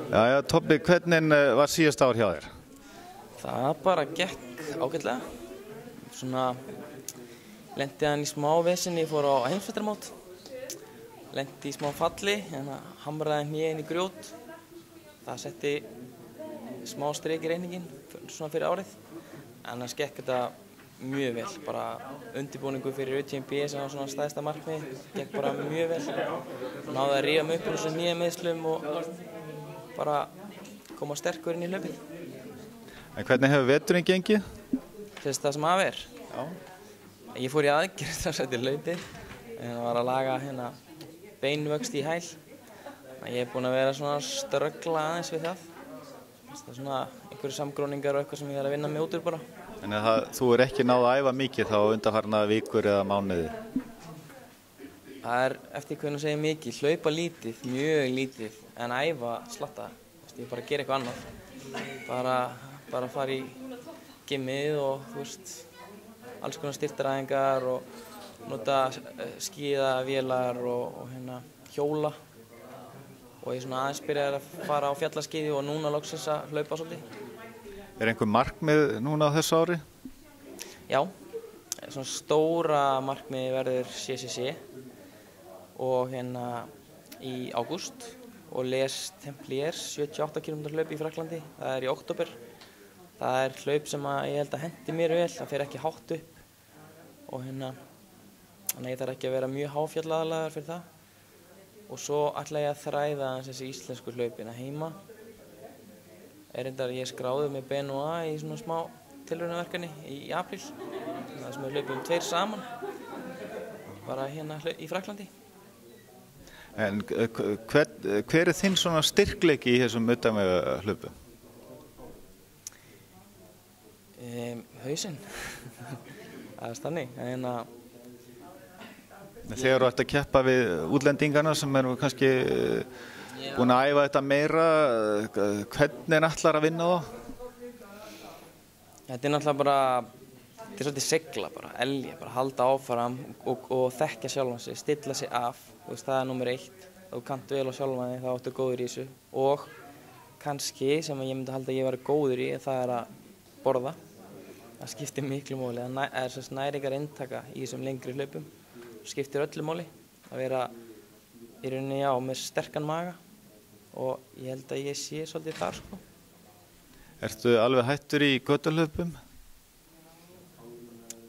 Jæja, Tobbi, hvernig var síðasta ár hjá þér? Það bara gekk ágætlega. Svona lenti hann í smá vesinni, ég fór á heimsmeistaramót. Lenti í smá falli, hamraði hné inn í grjót. Það setti smá strik í reikninginn svona fyrir árið. Annars gekk þetta mjög vel, bara undirbúningu fyrir UTMB sem var svona stærsta markmið, gekk bara mjög vel. Náði að rífa mig upp úr þessum hnémeiðslum og bara koma sterkur inn í hlaupið. En hvernig hefur veturinn gengið? Það sem af er? Já. Ég fór í aðgerð þess að hlaupið. Ég var að laga beinvöxt í hæl. Ég búinn að vera svona að ströggla aðeins við það. Það svona einhverju samgróningar og eitthvað sem ég að vinna mig út úr bara. En þú ekki náð að æfa mikið þá undanfarna vikur eða mánuði? Það eftir hvernig segja mikið, hlaupa lítið, mjög lítið, en æfa slatta. Ég bara gera eitthvað annað. Bara fara í gymmið og alls konar styrktaræfingar og nota skíðavélar og hjóla. Og ég aðeins byrjaði að fara á fjallaskíði og núna loksins að hlaupa svolítið. Einhver markmið núna á þessu ári? Já, svona stóra markmið verður CCC og í ágúst og Les Templiers 78 km hlaup í Frakklandi. Það í október. Það hlaup sem ég held að hendi mér vel, það fer ekki hátt upp og þannig ég þarf ekki að vera mjög háfjallaaðlagaður fyrir það. Og svo ætla ég að þræða þessi íslensku hlaupina heima. Ég skráði með BNOA í svona smá tilraunaverkefni í apríl. Það sem við hlaupum 2 saman, bara í Frakklandi. En hver þinn svona styrkleiki í þessum utanvegahlaupum? Hausinn. Það þannig. Þegar þú ert að keppa við útlendingarna sem eru kannski búin að æfa þetta meira, hvernig ætlar að vinna þá? Þetta náttúrulega bara, þetta svolítið sigla bara, elja, bara halda áfram og þekkja sjálfan sig, stilla sig af. Það númer 1. Þú kannt vel á sjálfan þig, þá áttu góður í þessu. Og kannski, sem ég myndi halda að ég væri góður í, það að borða. Það skiptir miklu máli, það næringar inntaka í þessum lengri hlaupum. Skiptir öllu máli að vera í rauninni með sterkan maga og ég held að ég sé svolítið þar sko. Ertu alveg hættur í götuhlaupum?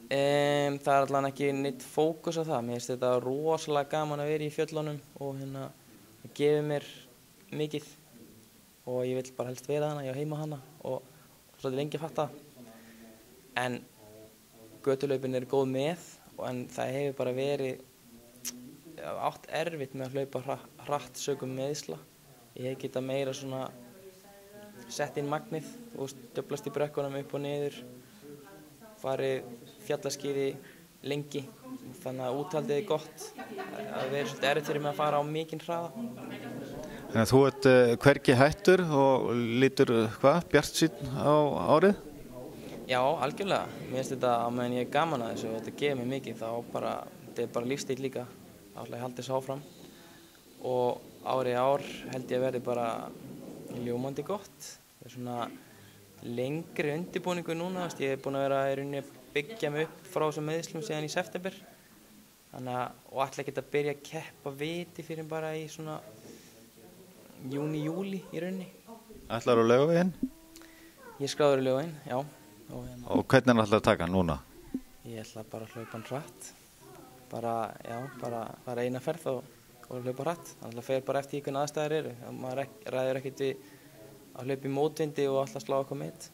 Það allavega ekki neitt fókus á það. Mér finnst þetta rosalega gaman að vera í fjöllunum og það gefur mér mikið og ég vil bara helst vera hana, ég á heima hana og svolítið lengi að fatta. En götuhlaupin góð með. En það hefur bara verið átt erfitt með að hlaupa hratt sökum meiðsla. Ég hef getað meira svona sett inn magnið og djöflast í brekkunum upp og niður, farið fjallaskíði lengi. Þannig að úthaldið gott. Það verið svolítið erfitt fyrir mig að fara á mikinn hraða. Þannig að þú ert hvergi hættur og lítur bjartsýnn á árið? Já, algjörlega. Mér finnst þetta að meðan ég gaman að þessu og þetta gefur mér mikið, þetta bara lífstíl líka. Þá ætla ég að halda þessu áfram. Og ár held ég að verði bara ljómandi gott. Það svona lengri undirbúningu núna. Ég búinn að vera í rauninni að byggja mig upp frá þessum meiðslum síðan í september. Og ætla ekki að byrja að keppa viti fyrir bara í svona júni, júlí í rauninni. Ætlarðu á Laugaveginn? Ég skráður í Laugaveginn, já. Og hvernig ætlarðu að taka hann núna? Ég ætla bara að hlaupa hann hratt. Bara eina ferð og hlaupa hratt. Það fer bara eftir hvernig aðstæður eru. Maður ræður ekkert við að hlaupa í mótvindi og alltaf slá eitthvað met.